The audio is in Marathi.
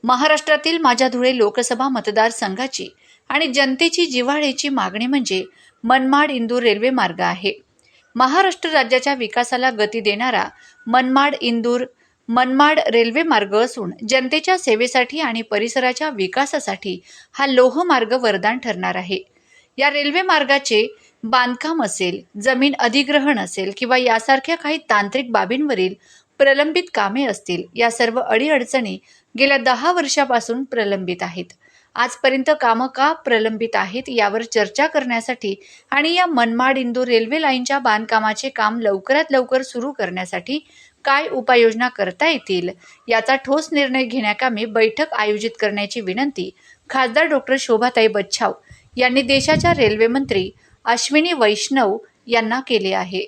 महाराष्ट्रातील माझ्या धुळे लोकसभा मतदारसंघाची आणि जनतेची जिव्हाळ्याची मागणी म्हणजे मनमाड इंदूर रेल्वे मार्ग आहे. महाराष्ट्र राज्याच्या विकासाला गती देणारा मनमाड रेल्वे मार्ग असून जनतेच्या सेवेसाठी आणि परिसराच्या विकासासाठी हा लोहमार्ग वरदान ठरणार आहे. या रेल्वे मार्गाचे बांधकाम असेल, जमीन अधिग्रहण असेल किंवा यासारख्या काही तांत्रिक बाबींवरील प्रलंबित कामे असतील, या सर्व अडीअडचणी गेल्या 10 वर्षापासून प्रलंबित आहेत. आजपर्यंत कामं का प्रलंबित आहेत यावर चर्चा करण्यासाठी आणि या मनमाड इंदूर रेल्वे लाईनच्या बांधकामाचे काम लवकरात लवकर सुरू करण्यासाठी काय उपाययोजना करता येतील याचा ठोस निर्णय घेण्याकामी बैठक आयोजित करण्याची विनंती खासदार डॉक्टर शोभाताई बच्छाव यांनी देशाच्या रेल्वे मंत्री अश्विनी वैष्णव यांना केली आहे.